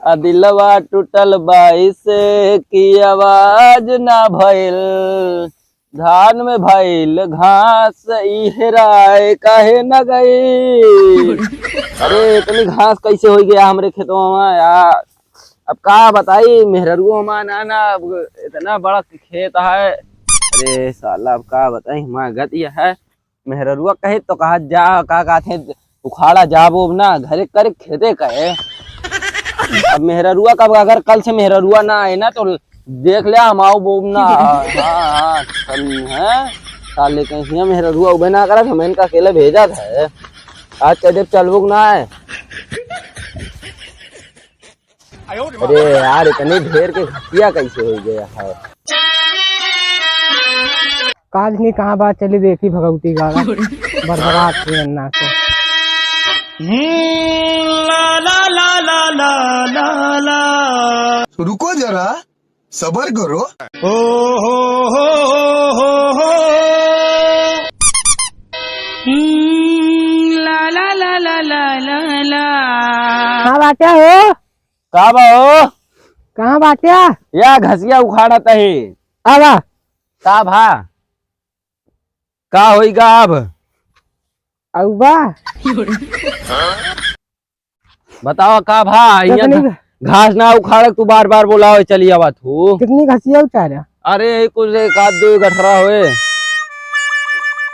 दिलवा टूटल बाईस की आवाज ना भइल, धान में भइल घास इहराए काहे न गई। अरे इतनी घास कैसे हो गया हमरे खेतों में यार। अब का बताई मेहरुआ हमारा ना इतना बड़ा खेत है। अरे साला अब का बताई हमारा गति है। मेहरुआ कहे तो कहा जा का कहते उखाड़ा जाबो ना घरे करे खेते कहे। अब मेहरुआ का अगर कल से मेहरुआ ना आए ना तो देख लिया हम आओ बोब ना। हाँ है साले कहीं मेहरुआ उबे ना करा तो मैं इनका अकेले भेजा था आज कदे चलबुक ना है। अरे यार इतने ढेर के घटिया कैसे हो गया है। काज नहीं कहाँ बात चली देखी भगवती गाड़ा बरबरात के अन्ना से। ला ला ला ला ला ला ला रुको जरा सबर करो। हो हो हो ला ला ला ला ला ला ला। कहाँ बात्या हो? का हो कहाँ बात्या? या घसिया उखाड़ा तही आवा का भा का होइगा अब अउबा बताओ का भा घास ना उखाड़ तू बार बार बोलाओ चली आवा तू। कितनी घसिया उतारा? अरे कुछ एक आध दो गठरा हुए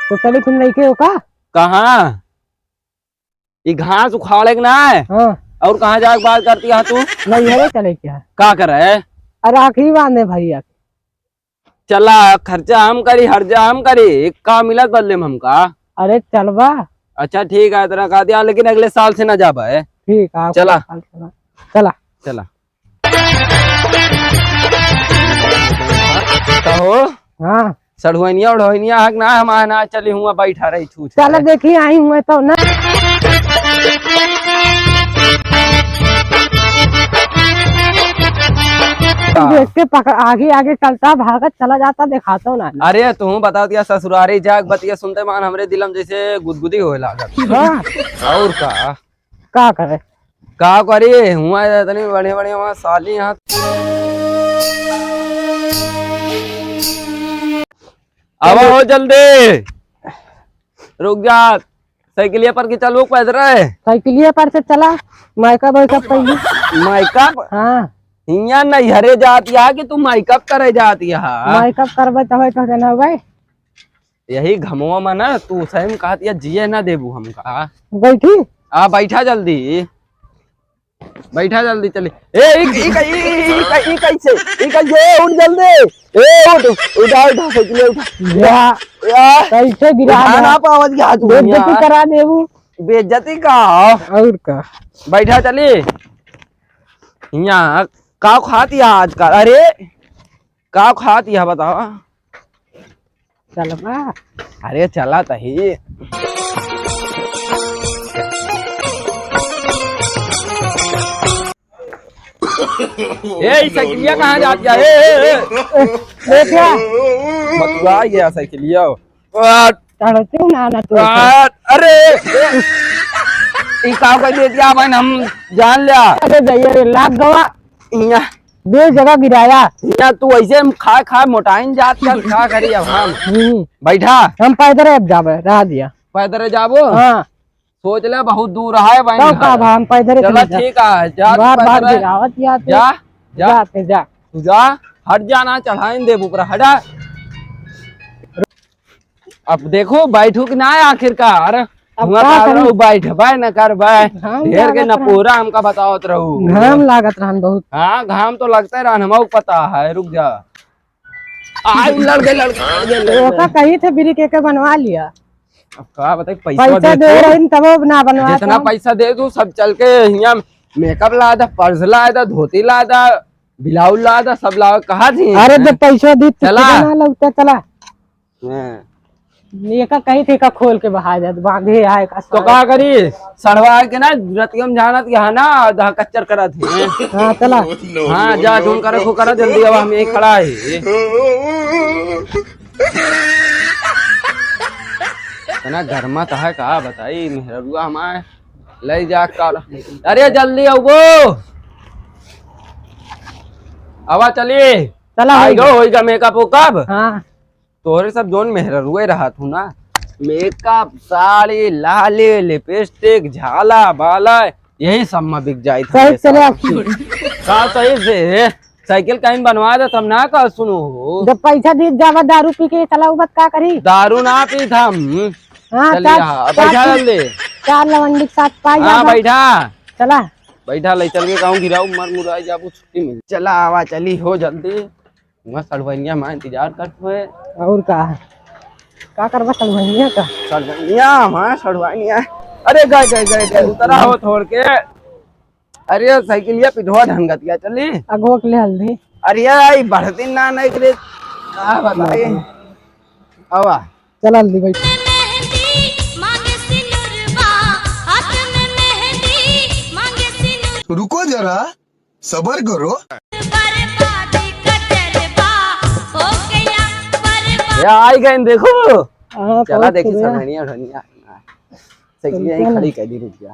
तो चले तुम नहीं हो का? कहाँ ये घास उखाड़े ना है। हाँ और कहाँ जाके बात करती है तू? नहीं है चले क्या का कर रहे? अरे आखिरी बांधे भैया चला खर्चा हम करी हर्जा हम करी एक का मिलत बदले में हमका। अरे चलवा अच्छा ठीक है इतना कह दिया लेकिन अगले साल से ना जा पाए। ठीक है चला चला चला कहो हाँ सड़ुनिया उड़ोनिया हक ना हमारा ना चली हुआ बैठा रही छू चल देखी आई हुए तो ना देख के पकड़ आगे आगे चलता भागत चला जाता दिखाता हूँ ना। अरे तू बता दिया ससुरारी जाग बतिया सुनते मान हमरे दिलम जैसे गुदगुदी होए लागत। हाँ और का करे का करी हुआ इतनी बड़े बड़े वहाँ साली यहाँ अब हो जल्दी रुक जा साइकिलिया पर के चलो पैदल रहे साइकिलिया पर से चला मायका बैकअप पहले माइकअप। हाँ हिया नहीं हरे जाती है कि तू माइकअप करे जाती है। मायकअप करबे तब तो देना भाई यही घमवा में ना तू सही कहती है जिये ना देबू हमका। बैठी आ बैठा जल्दी बैठा जल्दी चले ए कैसे उठ जल्दी ए उठा उठा साइकिल उठा कैसे गिरा ना पावत गया तू बेइज्जती करा देबू। बेइज्जती का और का बैठा चली यहाँ का खाती है आजकल। अरे का खाती है बताओ? चल बा अरे चला तही ए साइकिलिया कहाँ जाती है? क्या मथुरा गया साइकिलिया। चढ़ते ना ना तू अरे का कर दिया बहन हम जान लिया। अरे दैया लाख गवा यहाँ दो जगह गिराया यहाँ तू ऐसे खा खा मोटाइन जाती है क्या करी अब हम बैठा हम पैदल अब जाबे रह दिया पैदल जाबो। हाँ सोच ले बहुत दूर है बहन का हम पैदल चला ठीक है जा बार बार गिरावत जा जाते जा तू जा हट जाना चढ़ाइन दे ऊपर हटा। अब देखो बैठू कि ना आखिरकार बैठ भाई न कर भाई ढेर के न पूरा हमका बताओ रहू घाम लागत रहन बहुत। हाँ घाम तो लगता है हमको पता है रुक जा आई लड़के कही थे बिरी के बनवा लिया। अब का बताए पैसा दे रही तब ना बनवा जितना पैसा दे दू सब चल के यहाँ मेकअप ला था पर्स ला था धोती ला था ब्लाउज ला था सब ला कहा थी। अरे जब पैसा दी चला लगता चला ये का कही थे का खोल के बहा जात बांधे आए का तो का करी सड़वा के ना रतियम जानत यहाँ ना आधा कच्चर करा थे। हाँ चला हाँ जा ढूंढ कर रखो करा जल्दी अब हम यही खड़ा है। इतना गर्मा तो है का बताई मेहरुआ हमारे ले जा कर। अरे जल्दी आओ आवा चलिए चला आई होइगा। गो होइगा मेकअप वेकअप। हाँ तोहरे सब जोन मेहर रुए रहा तू ना, मेकअप साड़ी लाली लिपस्टिक झाला बाला यही सब में बिक जाई था। सही चले आपकी। का सही से साइकिल कहीं बनवा दे तब ना का सुनो हो। जब पैसा दी जावा दारू पी के चला उबत का करी। दारू ना पी हम। हाँ चलिए हाँ, बैठा जल्दी। 4 लवंडी के साथ पाई हाँ जावा। बैठा चला बैठा ले चल के कहूँ गिराऊ मर मुराई जाबू छुट्टी मिल। चला आवा चली हो जल्दी। वहाँ सड़वैया माँ इंतजार करते हुए। और का करवा चल भैया का। सड़वैया माँ सड़वैया। अरे गए गए गए गए उतरा हो छोड़ के। अरे साइकिलिया पिटवा ढंगतिया चली। अगो के ले हल्दी। अरे आई बढ़ती ना नहीं करे का बताए। आवा चल हल्दी बैठ। रुको जरा सबर करो। ये आई गए देखो। हाँ, चला बहुत देखी बढ़िया। सड़वैया ढनिया। साइकिलिया ही खड़ी कर दी रुक जा।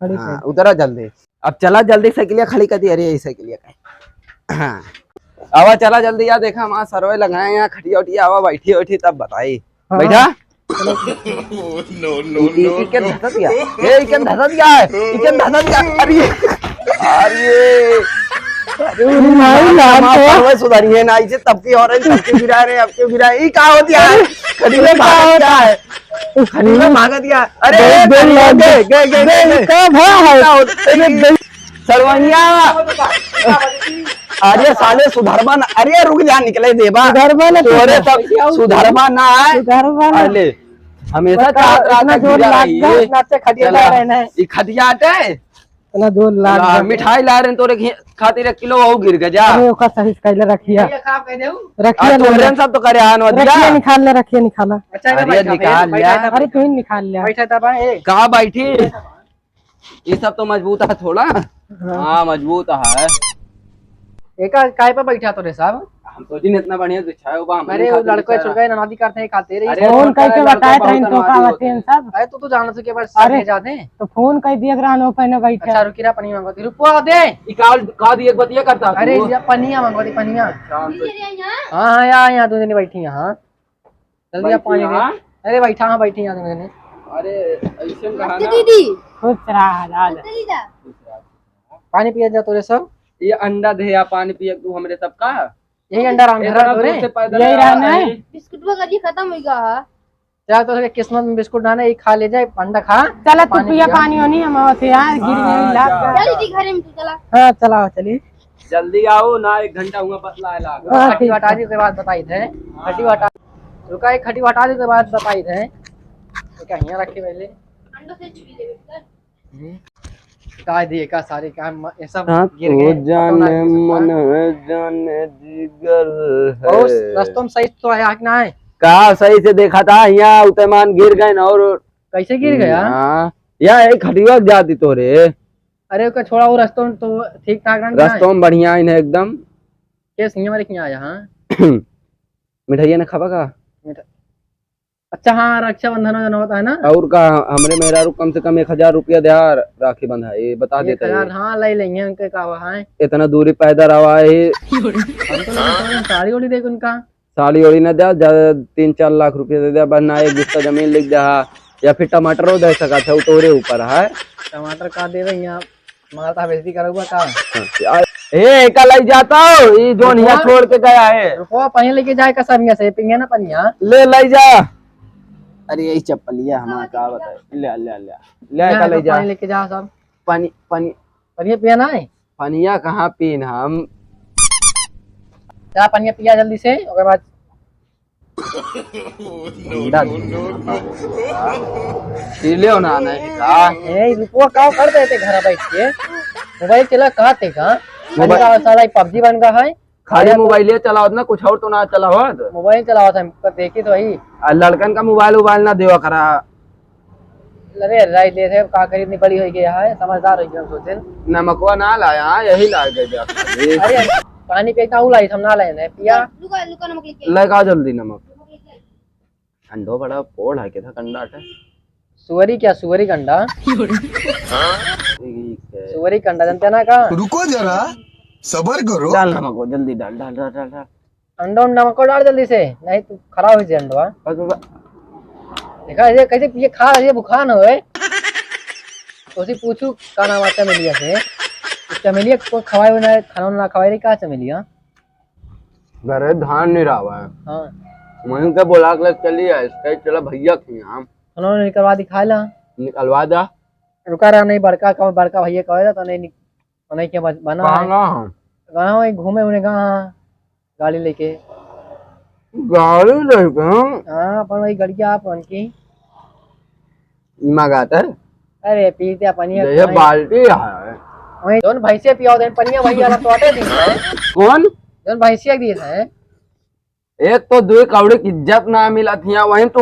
खड़ी हाँ, उतरा जल्दी। अब चला जल्दी साइकिलिया खड़ी कर दी। अरे यही साइकिलिया का। हाँ आवा चला जल्दी यार देखा वहाँ सरवे लगाए यहाँ खटिया उठिया आवा बैठी बैठी तब बताई। हाँ। बैठा नो इके धसत गया। ए इके धसत गया है। इके धसत गया। अरे अरे परवे सुधारी है ना इसे तब की और तब के गिरा रहे अब के गिरा ई का होती है। खड़ी में भागत क्या है। खड़ी में भागत क्या। अरे गए गए गए का भाई सरवैया। अरे साले सुधरबा ना। अरे रुक जा निकले देबा सुधरबा ना तोरे सब सुधरबा ना है। सुधरबा ना। अरे हमेशा चाहत रहा था जोर गिरा लाग रही गया, है। नाचे खटिया ला रहना है। ई खटिया आटे इतना जोर लाग गया। मिठाई ला रहे तोरे खातिर 1 किलो वो गिर गया। अरे ओका सही कैले रखिया। रखिया तोरे सब तो करे आन रखिया दिया। निकाल ले रखिया निकाला। अरे निकाल लिया। अरे तू ही निकाल लिया। कहाँ बैठी ये सब तो मजबूत है थोड़ा। हाँ मजबूत है। काय पे बैठा तो रे साहब। हम तो दिन इतना बढ़िया बिछाए हुआ अरे वो लड़के छुड़के ननादी करते हैं खाते रही। अरे फोन तो करके लड़का बताए बहुत थे इनको का अनवादी होते हैं सब। अरे तू तो जान सके बस अरे। सारे जाते हैं। तो फोन कर दिया ग्रानो पहने बैठे। अच्छा रुकी रहा पनिया मंगवाती रुपया दे। का दिए बतिया करता तू। अरे ये पनिया मंगवाती पनिया। हाँ हाँ यहाँ दो जने बैठी यहाँ। जल्दी आप पानी दे। अरे बैठा हाँ बैठी यहाँ दो जने। अरे ऐसे कहा ना दीदी खुश रहा राज। पानी पिया जा तोरे सब। ये अंडा दे या पानी पिए तू हमरे सबका। यही अंडा राम घर तोरे। यही रहना है। बिस्कुट वगैरह खत्म हो गया। जा तो किस्मत में बिस्कुट ना एक खा ले जाए अंडा खा। चला तू पिया पानी होनी हम होते यार गिर गई लाग गया। चल दीदी घर में चला। हाँ चलाओ चलिए। जल्दी आओ ना 1 घंटा हुआ बतला ला। हाँ, खटी हटा दी के बाद बताई थे। खटी हटा रुका एक खटी हटा दी के बाद बताई थे। क्या यहाँ रखे पहले अंडा से छुई ले बेटा। काय दिए का सारे काम ये सब हाँ, गिर तो गए। जाने मन जाने जिगर है। और रास्तों में सही तो आया कि ना है। कहा सही से देखा था यहाँ उतमान गिर गए ना। और कैसे गिर गया। हाँ यहाँ एक खटिया जाती तोरे। अरे उसका छोड़ा वो रास्तों में तो ठीक ठाक रहा रास्तों में बढ़िया इन्हें एकदम। केस नहीं हमारे यहाँ आया। हाँ मिठाइया ने खावा का। अच्छा हाँ रक्षाबंधन वंधन होता है ना। और का हमरे मेरा कम से कम 1000 रुपया दे राखी बंधा ये बता देते हैं। हाँ ले लेंगे उनके का है। इतना दूरी पैदल आवा है। हम तो नहीं साड़ी ओड़ी देख उनका। साड़ी ओड़ी न दे 3-4 लाख रुपया दे दे बना एक गुस्सा जमीन लिख दे या फिर टमाटर दे सका था तोरे ऊपर है। टमाटर का दे रहे यहाँ मारता बेइज्जती करूँगा का। ए कल जाता हो ये जोन यहाँ छोड़ के गया है। रुको पहले लेके जाए का सब यहाँ से पिंगे ना पनिया ले लाई जा। अरे यही चप्पलिया हमारा का बताए। ले ले ले ले का ले जा। पानी लेके जा सब। पानी पानी पनिया पिया ना है। पनिया कहाँ पीन हम। जा पनिया पिया जल्दी से उसके बाद पी ले ना नहीं का। ए रुपया का कर देते घर बैठ के मोबाइल चला कहते का मोबाइल साला पबजी बन गया है। खाली मोबाइल चलाओ ना कुछ और तो ना चलाओ। मोबाइल चलाओ था देखी तो वही। लड़कन का मोबाइल ना देवा करा। अरे राइट ले थे का खरीदनी पड़ी हो गया है समझदार हो गया हम सोचे। नमकवा ना लाया यही ला गए। अरे पानी पे लाई हम ना लाए पिया। लुका लुका नमक लेके लगा जल्दी नमक। अंडो बड़ा पोड़ है था कंडा सुअरी क्या सुअरी कंडा। सुअरी कंडा जानते ना का। रुको जरा सबर करो। डाल नमक को जल्दी डाल डाल डाल डाल डाल। अंडा उंडा मको डाल जल्दी से, नहीं तो खराब हो जाए अंडा। बस बस। देखा ये कैसे ये खा ये बुखार न होए। तो उसी पूछू का नाम आता चमेलिया से, चमेलिया को खवाए ना खाना ना खवाए रे का चमेलिया। घरे धान नहीं रहा है। हाँ वहीं के बोला के चली है इसके चला भैया के यहाँ उन्होंने निकलवा दिखाए ला। निकलवा दा। रुका रहा नहीं बड़का भैया कहे तो नहीं क्या बना है गाना वही घूमे उन्हें कहाँ गाड़ी लेके। गाड़ी लेके हाँ अपन वही गड़िया अपन की मंगाता है। अरे पीते पनिया ये बाल्टी है। वही दोन भैंसे पिया दे पनिया भैया वाला तोटे दी है। कौन दोन भैंसिया दी है। एक तो दो कौड़ी की इज्जत ना मिला थी वहीं तो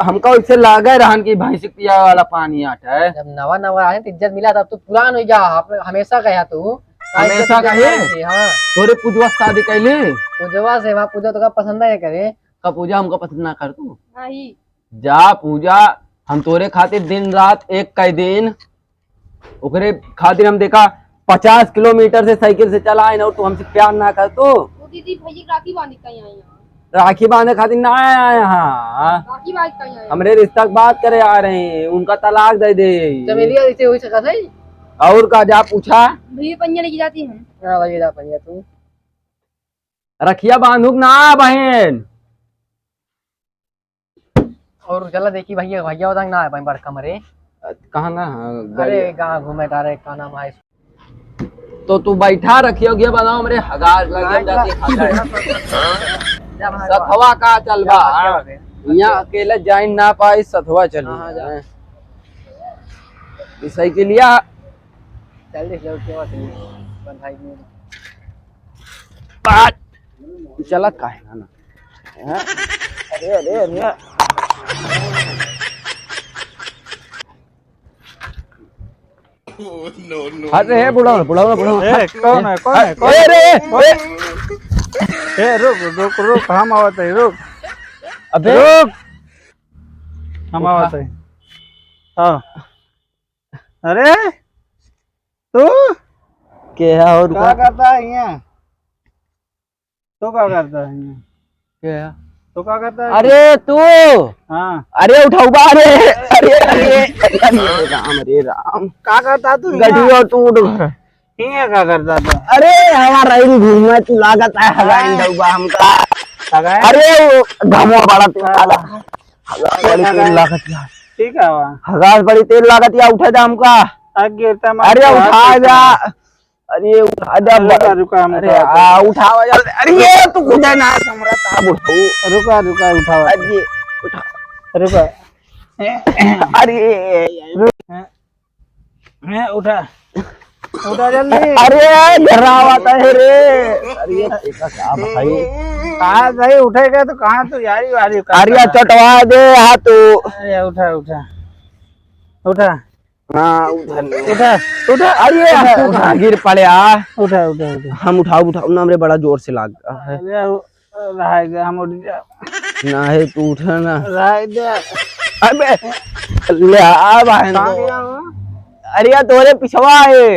हमको इससे लागे रहन की भैंस पिया वाला पानी आता है। जब नवा नवा आए तो इज्जत मिला तब तू पुरान हो जा। हमेशा कहा तू हमेशा कहे। हाँ तोरे पूजवा शादी कैली पूजवा से वहाँ पूजा तो का पसंद है करे का पूजा हमको पसंद ना कर तू नहीं जा पूजा हम तोरे खातिर दिन रात एक कई दिन ओकरे खातिर हम देखा 50 किलोमीटर से साइकिल से चला आए ना और तू हमसे प्यार ना कर तू। वो दीदी भैया राखी बांधी कहीं आई यहाँ। राखी बांधे खातिर ना आया यहाँ राखी बांध कहीं आई। हमरे रिश्ता की बात करे आ रहे हैं उनका तलाक दे दे। चमेलिया इसे हुई सका था और का जा पूछा भैया पंजा लेके जाती है। हाँ भाई जा पनिया तू रखिया बांधुक ना बहन। और चला देखी भैया भैया उधर ना है भाई बड़का मरे। कहा ना अरे कहाँ घूमे तारे का नाम है तो तू बैठा रखियो गया बनाओ मेरे हगार लग जाती सथवा का चलबा यहाँ अकेले जाइन ना पाई सथवा चल इसे के लिए चल देख लो क्या भाई बात चलत का है ना। अरे अरे अरे अरे बुढ़ाओ बुढ़ाओ बुढ़ाओ कौन है कौन है ए रुक रुक रुक हम आवत है रुक अबे रुक हम आवत है। हाँ अरे तू क्या और क्या करता है यहाँ तू क्या करता है यहाँ क्या तू क्या करता है। अरे तू हाँ अरे उठाऊ बा अरे अरे अरे अरे राम क्या करता तू गड्ढिया टूट यहाँ क्या करता तू अरे हमारा इन घूमना तू लागत है हगाइन डूबा हमका अरे घमो बड़ा तेल बड़ी तेल लागत यार ठीक है वहाँ हगार बड़ी तेल लागत या उठा जा हमका आगे अरे उठा जा अरे उठा जा रुका अरे उठावा जल्दी अरे तू खुदा ना हमरा साहब उठाओ रुका रुका उठाओ अरे उठा रुका अरे उठा उठा जल्दी अरे घरावाता है रे अरे ऐसा क्या भाई कहाँ सही उठेगा तो कहाँ तू यारी वारी अरे चटवा दे हाथ तू अरे उठा उठा उठा हाँ उठा उठा उठा अरे उठा गिर पड़े उठा उठा उठा हम उठाओ उठाओ ना हमरे बड़ा जोर से लाग है रह गया हम उठ जा ना है तू उठा ना रह जा अबे ले आ बहन अरे यार तोरे पिछवा है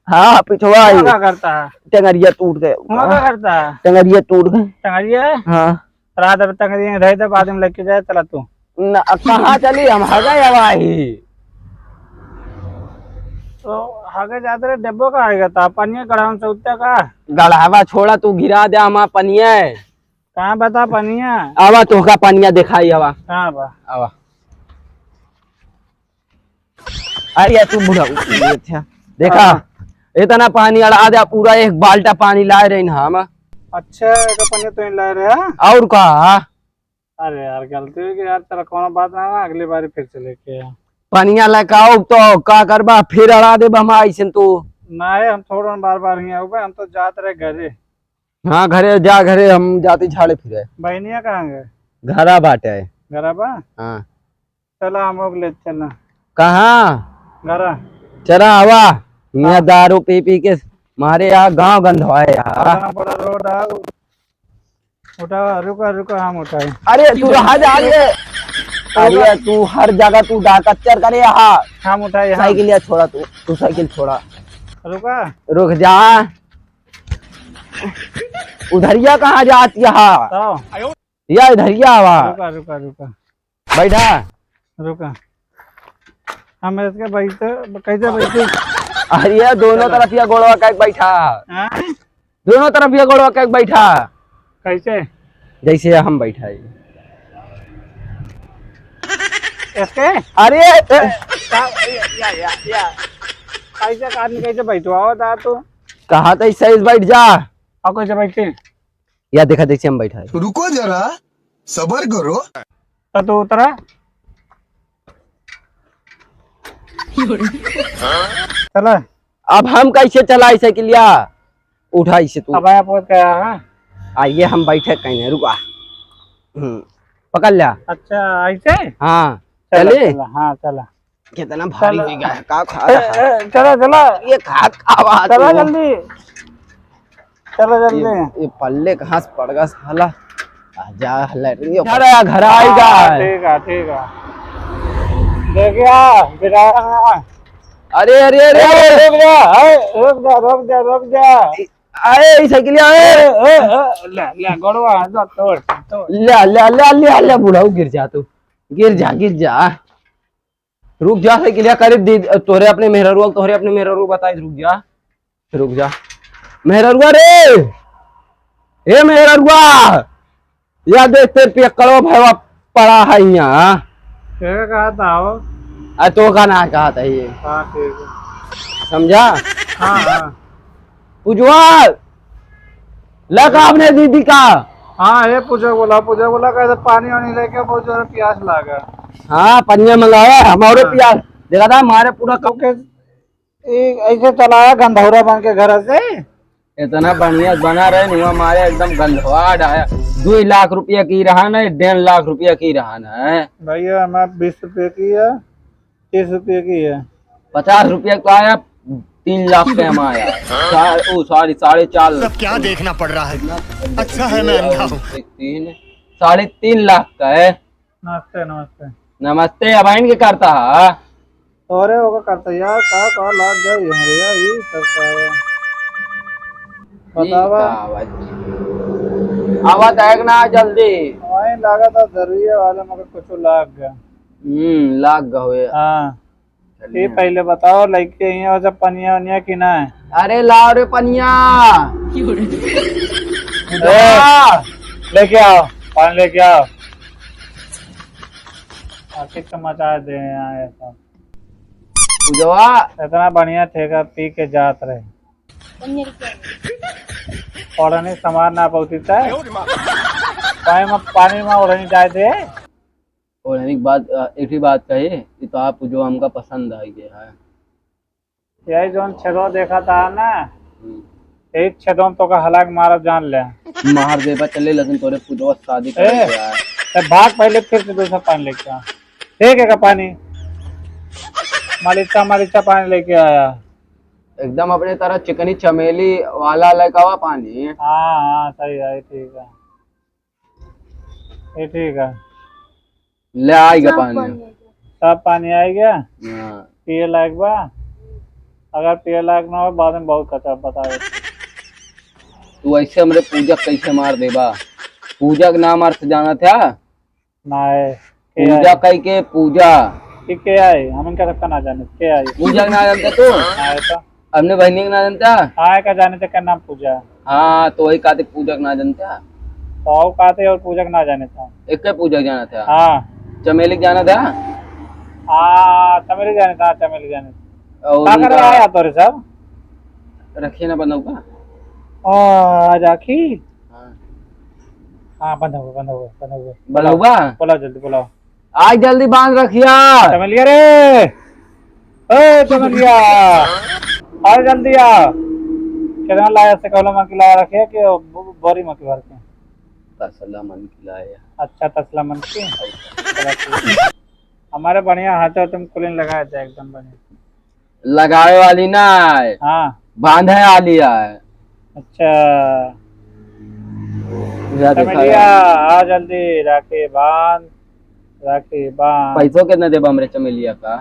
हाँ पिछवा है क्या करता है टंगरिया टूट गए क्या करता है टंगरिया टूट गए टंगरिया हाँ रात अब टंगरिया रहे तो बाद में लेके जाए चला तू ना कहाँ चली हम हगा हवाही तो आगे जाते रहे डब्बो का आएगा था पनिया गढ़ाम से उत्ते का गढ़ावा छोड़ा तू गिरा दे हमारा पनिया कहाँ बता पनिया आवा तो का पनिया दिखाई हवा कहाँ बा आवा अरे तू बुढ़ा देखा इतना पानी अड़ा दे पूरा एक बाल्टा पानी लाए रही हम अच्छा तो पनिया तो नहीं ला रहे हैं और का अरे यार गलती हुई कि यार तेरा कौन बात ना अगली बार फिर से लेके आ पनिया लगाओ तो का करबा फिर अड़ा दे हम ऐसे तू ना है हम थोड़ा बार बार ही आओ हम तो जाते रहे घरे हाँ घरे जा घरे हम जाते झाड़े फिरे बहनिया कहाँ गए घरा बाटे है घरा बा हाँ चला हम लोग ले चलना कहाँ घरा चला हवा यहाँ दारू पी पी के मारे यहाँ गाँव गंधवाए यार बड़ा रोड आ उठा रुका रुका हम उठाए अरे तू रहा जा अरे तू हर जगह तू डाकच्चर करे यहाँ हम उठाए साइकिल या छोड़ा तू साइकिल छोड़ा रुका रुक जा उधरिया कहाँ जाती है? या इधरिया आवा। रुका रुका रुका बैठा। रुका। हम इसके बैठे कैसे बैठे? अरे दोनों तरफ या गोड़वा का एक बैठा। हाँ? दोनों तरफ या गोड़वा का एक बैठा। कैसे? जैसे हम बैठा है। इसके? अरे कैसे आदमी कैसे बैठो आओ ता तू? कहा था इससे इस बैठ जा। और कैसे बैठे? या देखा जैसे हम बैठा है। रुको जरा सबर करो। तो तू उतरा। चला। अब हम कैसे चला साइकिलिया? उठा इसे तू। अब आया पहुंच गया है। आइए हम बैठे कहीं रुका। पकड़ लिया। अच्छा ऐसे? हाँ चला, चले। चला, हाँ चला। कितना भारी हो गया है। का खा रहा है? चला चला ये खाद आवाज। चला जल्दी। चलो जल्दी। ये पल्ले कहाँ से पड़ गया साला। आजा लैट्रिन घर आएगा। ठीक है ठीक है। देखिया बिरा। अरे अरे अरे रुक जा रुक जा रुक जा रुक जा। अरे साइकिलिया ले गोड़वा तोड़ तोड़। ले ले ले ले ले बुढ़ाऊ गिर जा तू। गिर जा। रुक जा साइकिलिया करीब दी तोरे अपने मेहररुआ बताई। रुक जा मेहररुआ रे। ए मेहररुआ या देख तेरे पियक्कड़ो भैया पड़ा है यहाँ। कहा था वो? तो का ना कहा था ये। हाँ ठीक है। समझा? हाँ हाँ उज्जवल लगा अपने दीदी का। हाँ ये पूजा बोला कैसे पानी वानी लेके बहुत जोर प्यास लगा। हाँ पन्ने मंगाया हमारे प्यार देखा था हमारे पूरा ऐसे चलाया गंधौरा बन के घर से। इतना बढ़िया बना रहे नहीं हमारे एकदम गंधवाड़ आया। 2 लाख रुपया की रहा ना 1.5 लाख रुपया की रहा ना। भैया हमारे 20 रुपए की है 30 रुपए की है। 50 रुपया का आया 3 लाख का हम आया। सॉरी 4.5 लाख। क्या देखना पड़ रहा है? अच्छा है मैं अंधा हूँ। 3.5 लाख का है। नमस्ते नमस्ते। नमस्ते अब आइन के करता है। अरे होगा करता यार का लाग गई हमारे यार ये सरकार बतावा। आवाज आएगा ना जल्दी। वही लगा था जरूरी वाले मगर कुछ लाग गया। लाग गए। हाँ ये पहले बताओ लड़के यहाँ जब पनिया वनिया की ना है। अरे लाओ रे पनिया। लेके आओ पानी लेके आओ। आखिर मचा दे यहाँ ऐसा। इतना बढ़िया ठेका पी के जात रहे। और नहीं सामान ना पहुंची पानी में और नहीं जाए थे। और एक बात कही कि तो आप जो हमका पसंद आ गया है। यही जो छेदो देखा था ना एक छेदों तो का हलाक मारब जान ले। मार दे चले लेकिन तोरे पूजवा शादी कर भाग पहले फिर से दूसरा पानी लेके आ। ठीक है का पानी मालिचा पानी लेके आया। एकदम अपने तरह चिकनी चमेली वाला लगा हुआ पानी। हाँ सही है ठीक है ये ठीक है। ले आएगा पानी। सब पानी आ गया। पिए लायक बा? अगर पिए लायक ना हो बाद में बहुत कचा बता। तू ऐसे हमरे पूजक कैसे मार देबा? पूजक नाम अर्थ जाना था ना पूजा कई के पूजा के आई हम इनका सबका ना जाने के आई। पूजक ना जानते तू? तो अपने बहनी ना जानता? हाँ का जाने थे क्या नाम पूजा। हाँ तो वही कहते पूजक ना जानता। तो कहते और पूजक ना जाने था। एक पूजक जाना था। हाँ चमेली जाना था। हाँ चमेली जाने था चमेली जाने था। और आया तो रे सब रखिए ना बंद होगा। आज आखी। हाँ बंद होगा बोला जल्दी बोलाओ। आज जल्दी बांध रखिया चमेलिया रे। ओ चमेलिया और जल्दी आ। कितना लाया से कहलो मन की लाया रखे कि बोरी मत भर के। तसला मन की लाया। अच्छा तसला मन की। हमारे बढ़िया हाथ तुम कुलिन लगाए थे एकदम बढ़िया। लगाए वाली ना है। हाँ बांधे वाली है। अच्छा चमेलिया आ जल्दी राखी बांध। पैसों कितना देबा हमरे चमेलिया का?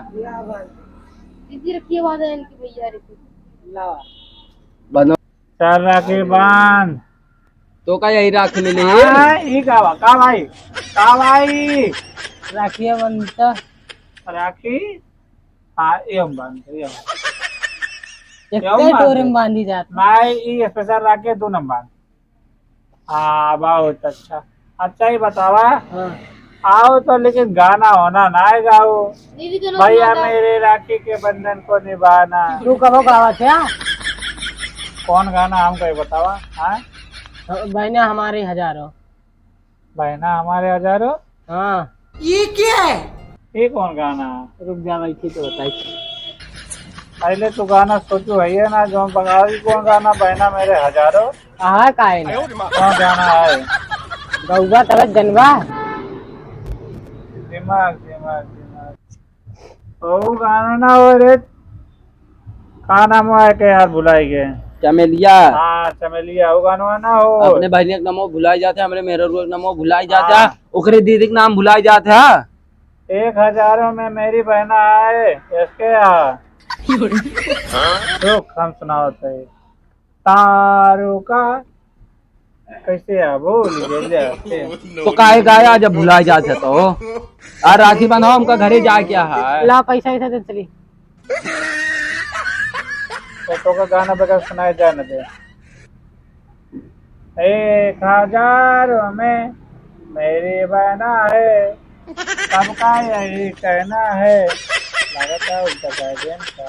दीदी रखिए वादा इनकी भैया बनो चल राखी बांध। तो का यही राख ले ले ई का भाई राखिया बनता राखी। हाँ ये बांध एक डोरे में बांधी जाती। मैं ई स्पेशल राखी 2 नंबर। हाँ बहुत अच्छा। अच्छा ही बतावा। आओ तो लेकिन गाना होना ना है गाओ। दीदी के भैया मेरे राखी के बंधन को निभाना। तू कब गावा थे? कौन गाना हमको ये बतावा। हाँ बहना हमारे हजारों। बहना हमारे हजारों। हाँ ये कौन गाना? रुक जा बैठी तो बताई। पहले तो गाना सोचो है ना जो बंगाली कौन गाना बहना मेरे हजारों। हाँ काहे ना कौन गाना है? गौवा तलक जनवा। दिमाग दिमाग दिमाग ओ गाना ना हो रे। का नाम है के यार भुलाई गए। चमेलिया। हाँ चमेलिया वो गाना ना हो। अपने बहनी का नामो भुलाई जाते, हमरे मेरे रूप नामो भुलाई जाता, ओकरे दीदी के नाम भुलाई जाते। 1000 में मेरी बहना आए इसके रुक हम सुनाते तारों का कैसे है बोल तो काहे गाया जब भुलाई जाते तो आ राखी बंधाओ हमका घरे जा क्या है। ला पैसा ऐसा दे चली। तो का गाना बगैर सुनाए जाए न दे। 1000 में मेरी बहना है सबका यही कहना है। लागता उल्टा गार्डियन का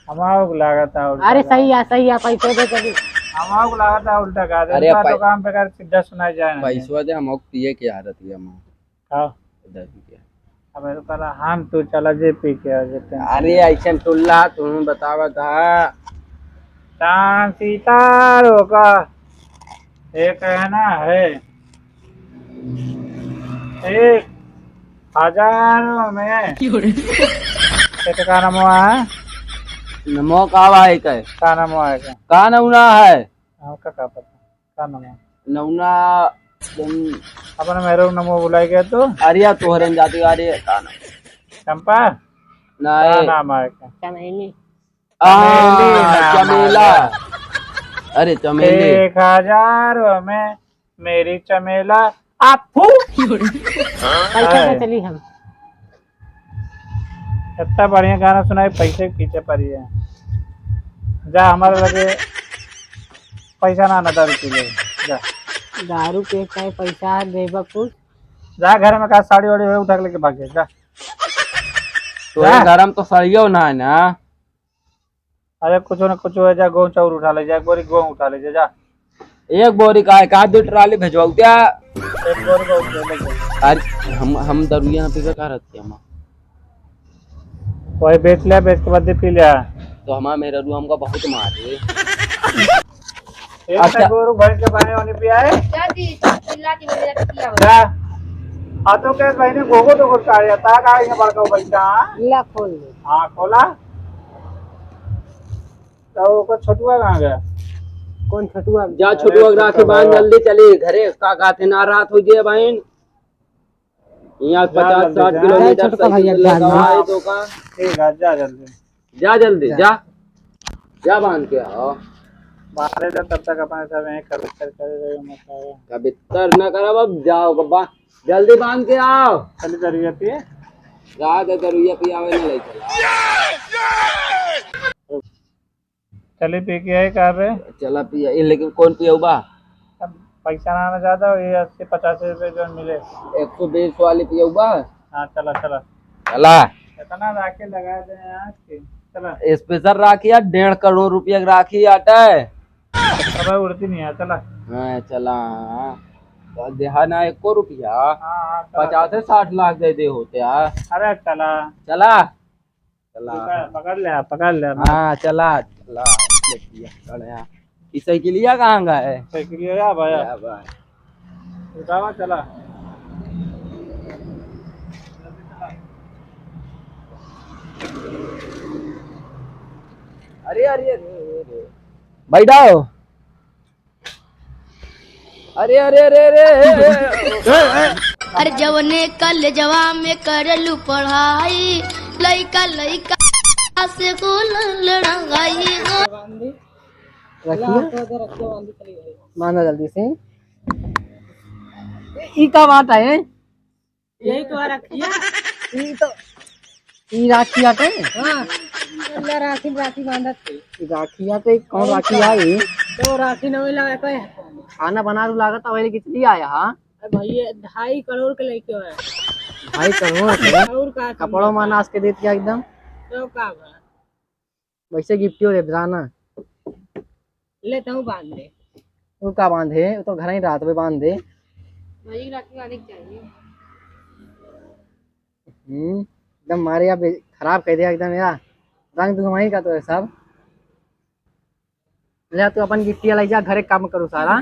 हमारा लागता उल्टा। अरे सही है पैसे दे चली। हमारा लागता उल्टा गार्डियन अरे का तो काम बगैर सीधा सुनाए जाए न दे। पैसवा दे हम पिए के आदत है हम हाँ इधर के। अब मेरे कला हम तो चला जे पी के आ जाते हैं। अरे ऐसा टुल्ला तुम बतावा था। चांद सितारों का ये कहना है 1000 में एक का नाम है नमो का भाई का का नाम है का नौना है हमका का पता का नाम है नौना अपन मेरे नमो बुलाई गया तो अरिया तोहरन जाती अरे का नाम चंपा का नहीं नाम है चमेली। चमेला। अरे चमेली। 1000 में मेरी चमेला आपू पैसा दे चली हम। इतना बढ़िया गाना सुनाए पैसे के पीछे पड़ी है। जा हमारे लगे पैसा ना दारू पी ले जा। दारू पे चाहे पैसा देबा कुछ। जा घर में का साड़ी वाड़ी हुए उठा के लेके भाग जा। तो गरम तो सरियो ना है ना। अरे कुछ न कुछ है जा गेहूं चाउर उठा ले जा एक बोरी गेहूं उठा ले जा। एक बोरी का है का 2 ट्राली भेजवाऊ क्या। एक बोरी गेहूं ले जा। अरे हम दरुया पे का रखते हम वही बेच लिया बेच के बाद पी लिया तो हमारा मेरा रू हमका बहुत मारे। एक अच्छा। गोरू भैंस के पानी वानी पिया है जाती चिल्ला के मेरे जाती किया जा। आ तो के भाई ने गोगो तो कुछ काट ता का ये बड़का बच्चा ला खोल दे। हां खोला तो को छोटुआ कहां गया। कौन छटुआ? जा छोटुआ राखी बांध जल्दी चली घरे का गाते ना रात हो गई बहन। यहाँ 50-60 किलोमीटर छोटका भैया तो का ठीक है जा जल्दी जा जल्दी जा बांध के आओ। बाहर तब तक अपने सब यहीं कर रहे मत कबितर न करब अब जाओ गब्बा जल्दी बांध के आओ। चली जरूरत है रात दरुया पियावे न ले चली पी के आई कर रहे चला पिया लेकिन कौन पिया बा पैसा ना ज्यादा हो ये 80-85 रुपए जो मिले 120 वाली पिया बा। हाँ चला चला इतना राखी लगा दे आज की चला स्पेशल राखी 1.5 करोड़ रुपया की राखी आटा है। अब उड़ती नहीं है चला। हाँ चला तो देहा ना 1 रुपया हाँ 50-60 लाख दे होते यार। अरे चला चला पकड़ ले हाँ चला इसे के लिए कहाँ गए भैया उठावा चला। अरे बैठाओ। अरे अरे जवने कल जवा में करलू पढ़ाई लइका से को लड़ाई रखिए बांधा जल्दी से। ई का बात है, यही तो रखिया। ई तो ई राखी आटे। हाँ अल्लाह राखी राखी बांधत थी। ई राखी आटे कौन राखी आई? तो राखी न लगा कोई खाना बना रू लागत अवेले कितनी आया? हाँ भैया 2.5 करोड़ के लेके है। भाई करो तो और का कपड़ों में नाच के देती एकदम तो का बा? वैसे गिफ्टियो दे जाना। लेता हूँ बांध दे। वो का बांधे, वो तो घर ही रात में बांध दे। भाई राखी आने की चाहिए। एकदम मारे या खराब कर दिया एकदम यार। रंग दुगमाई का तो है सब। ले तू अपन गिफ्टिया ले जा घरे काम करो सारा।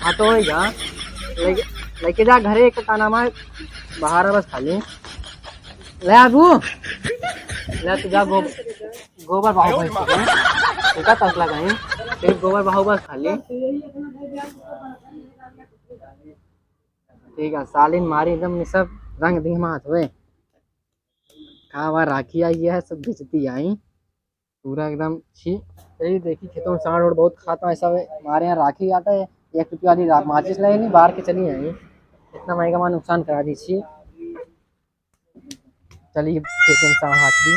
हाँ तो हो जा लेके जा घरे एक का नाम है बाहर बस खाली ले आबू। ले तू जा गोबर बहाओ ठीक है तसला कहीं फिर गोबर बहाओ बस खाली। ठीक है सालिन मारी एकदम सब रंग दिमाग हुए कहा बार राखी आई है सब बेचती आई पूरा एकदम छी। यही देखी खेतों में सांड वोड़ बहुत खाता है सब हमारे यहाँ राखी आता है 1 रुपया वाली माचिस लगे नहीं बाहर के चली आई इतना महंगा नुकसान करा दी। चलिए खेत में सांड हाथ दी।